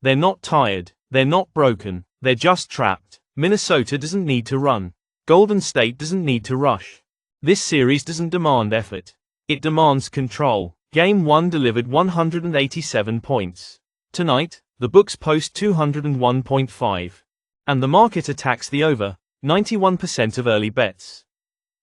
They're not tired, they're not broken, they're just trapped. Minnesota doesn't need to run. Golden State doesn't need to rush. This series doesn't demand effort. It demands control. Game 1 delivered 187 points. Tonight, the books post 201.5. And the market attacks the over, 91% of early bets.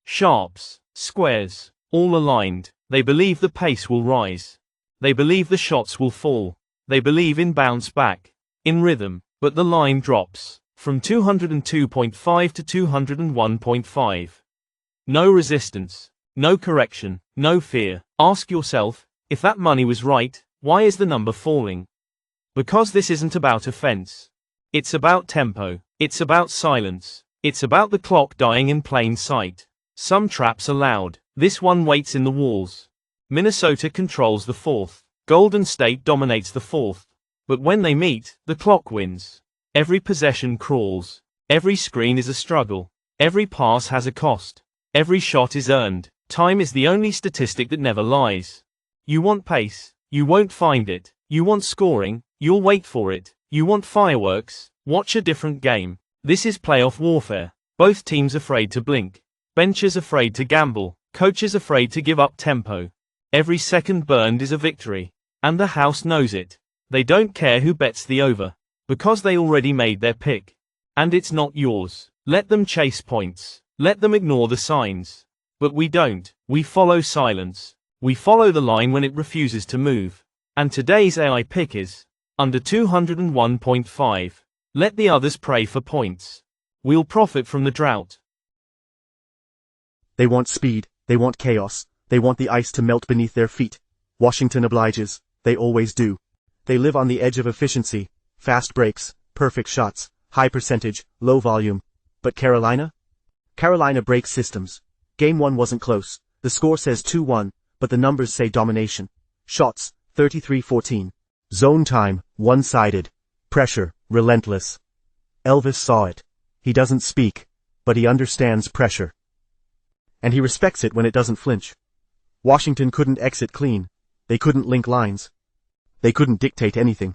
Sharps, squares, all aligned. They believe the pace will rise. They believe the shots will fall. They believe in bounce back, in rhythm, but the line drops from 202.5 to 201.5. No resistance, no correction, no fear. Ask yourself, if that money was right, why is the number falling? Because this isn't about offense. It's about tempo. It's about silence. It's about the clock dying in plain sight. Some traps are loud. This one waits in the walls. Minnesota controls the fourth. Golden State dominates the fourth. But when they meet, the clock wins. Every possession crawls. Every screen is a struggle. Every pass has a cost. Every shot is earned. Time is the only statistic that never lies. You want pace? You won't find it. You want scoring? You'll wait for it. You want fireworks? Watch a different game. This is playoff warfare. Both teams afraid to blink. Benches afraid to gamble. Coaches afraid to give up tempo. Every second burned is a victory. And the house knows it. They don't care who bets the over. Because they already made their pick. And it's not yours. Let them chase points. Let them ignore the signs. But we don't. We follow silence. We follow the line when it refuses to move. And today's AI pick is under 201.5. Let the others pray for points. We'll profit from the drought. They want speed. They want chaos. They want the ice to melt beneath their feet. Washington obliges. They always do. They live on the edge of efficiency. Fast breaks, perfect shots, high percentage, low volume. But Carolina? Carolina breaks systems. Game 1 wasn't close. The score says 2-1, but the numbers say domination. Shots, 33-14. Zone time, one-sided. Pressure, relentless. Elvis saw it. He doesn't speak, but he understands pressure. And he respects it when it doesn't flinch. Washington couldn't exit clean. They couldn't link lines. They couldn't dictate anything.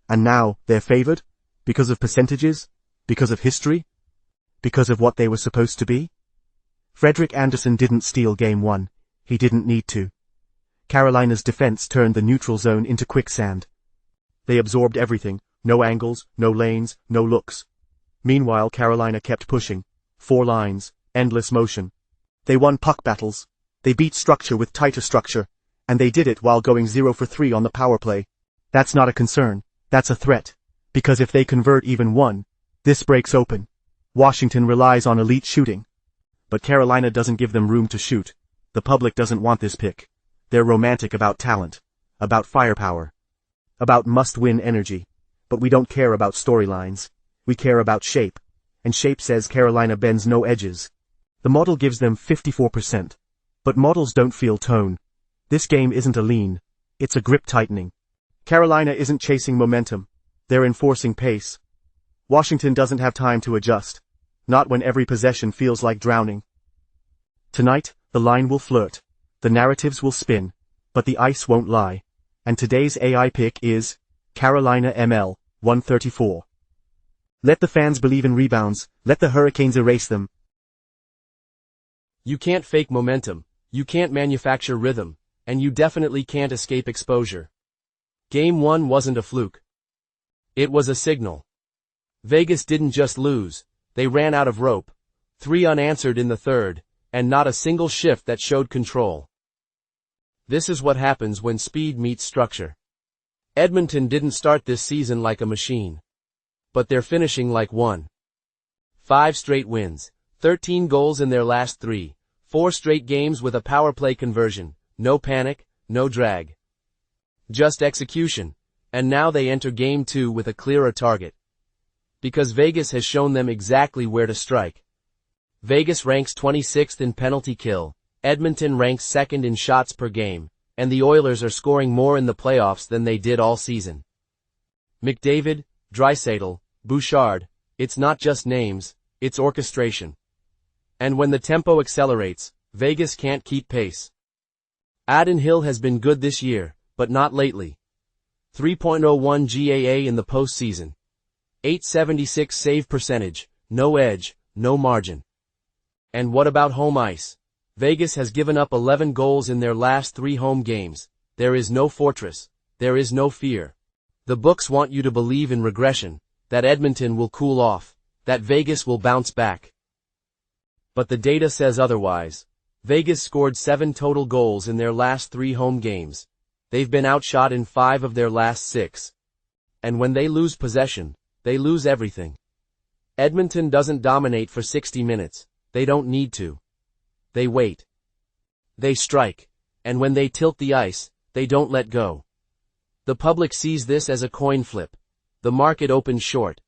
And now, they're favored? Because of percentages? Because of history? Because of what they were supposed to be? Frederick Anderson didn't steal Game 1. He didn't need to. Carolina's defense turned the neutral zone into quicksand. They absorbed everything. No angles, no lanes, no looks. Meanwhile, Carolina kept pushing. 4 lines, endless motion. They won puck battles. They beat structure with tighter structure. And they did it while going 0 for 3 on the power play. That's not a concern. That's a threat. Because if they convert even one, this breaks open. Washington relies on elite shooting. But Carolina doesn't give them room to shoot. The public doesn't want this pick. They're romantic about talent. About firepower. About must-win energy. But we don't care about storylines. We care about shape. And shape says Carolina bends no edges. The model gives them 54%. But models don't feel tone. This game isn't a lean. It's a grip tightening. Carolina isn't chasing momentum. They're enforcing pace. Washington doesn't have time to adjust. Not when every possession feels like drowning. Tonight, the line will flirt. The narratives will spin. But the ice won't lie. And today's AI pick is Carolina ML 134. Let the fans believe in rebounds. Let the Hurricanes erase them. You can't fake momentum. You can't manufacture rhythm. And you definitely can't escape exposure. Game 1 wasn't a fluke. It was a signal. Vegas didn't just lose, they ran out of rope. 3 unanswered in the third, and not a single shift that showed control. This is what happens when speed meets structure. Edmonton didn't start this season like a machine. But they're finishing like one. 5 straight wins, 13 goals in their last 3, 4 straight games with a power play conversion, no panic, no drag. Just execution, and now they enter Game 2 with a clearer target. Because Vegas has shown them exactly where to strike. Vegas ranks 26th in penalty kill, Edmonton ranks 2nd in shots per game, and the Oilers are scoring more in the playoffs than they did all season. McDavid, Draisaitl, Bouchard, it's not just names, it's orchestration. And when the tempo accelerates, Vegas can't keep pace. Adin Hill has been good this year, but not lately. 3.01 GAA in the postseason. 876 save percentage, no edge, no margin. And what about home ice? Vegas has given up 11 goals in their last 3 home games. There is no fortress. There is no fear. The books want you to believe in regression, that Edmonton will cool off, that Vegas will bounce back. But the data says otherwise. Vegas scored 7 total goals in their last 3 home games. They've been outshot in 5 of their last 6. And when they lose possession, they lose everything. Edmonton doesn't dominate for 60 minutes. They don't need to. They wait. They strike. And when they tilt the ice, they don't let go. The public sees this as a coin flip. The market opens short.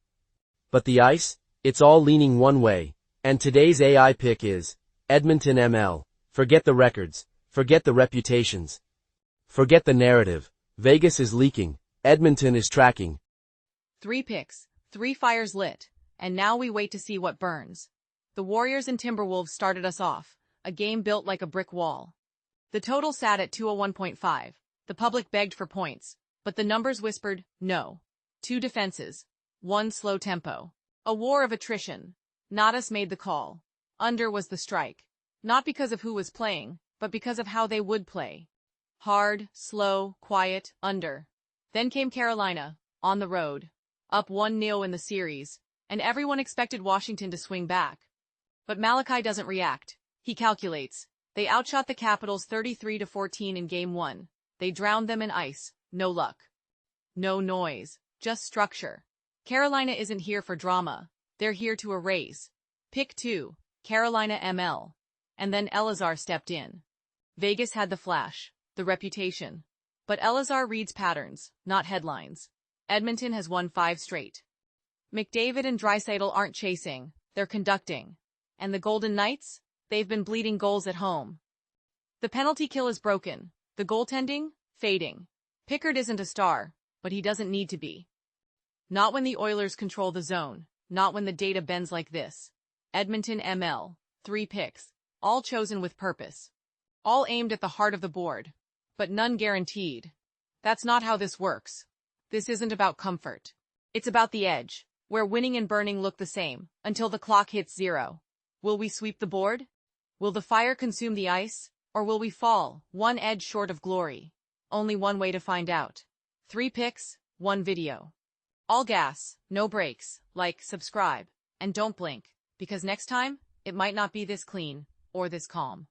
But the ice? It's all leaning one way. And today's AI pick is Edmonton ML. Forget the records. Forget the reputations. Forget the narrative. Vegas is leaking. Edmonton is tracking. 3 picks, 3 fires lit, and now we wait to see what burns. The Warriors and Timberwolves started us off, a game built like a brick wall. The total sat at 201.5. The public begged for points, but the numbers whispered, no. 2 defenses. 1 slow tempo. A war of attrition. Not us made the call. Under was the strike. Not because of who was playing, but because of how they would play. Hard, slow, quiet, under. Then came Carolina, on the road. Up 1-0 in the series, and everyone expected Washington to swing back. But Malachi doesn't react. He calculates. They outshot the Capitals 33-14 in Game 1. They drowned them in ice. No luck. No noise. Just structure. Carolina isn't here for drama. They're here to erase. Pick 2. Carolina ML. And then Elazar stepped in. Vegas had the flash. The reputation. But Elazar reads patterns, not headlines. Edmonton has won 5 straight. McDavid and Draisaitl aren't chasing. They're conducting. And the Golden Knights? They've been bleeding goals at home. The penalty kill is broken. The goaltending? Fading. Pickard isn't a star, but he doesn't need to be. Not when the Oilers control the zone. Not when the data bends like this. Edmonton ML. 3 picks. All chosen with purpose. All aimed at the heart of the board. But none guaranteed. That's not how this works. This isn't about comfort. It's about the edge, where winning and burning look the same, until the clock hits 0. Will we sweep the board? Will the fire consume the ice? Or will we fall, 1 edge short of glory? Only one way to find out. 3 picks, 1 video. All gas, no brakes, like, subscribe, and don't blink, because next time, it might not be this clean, or this calm.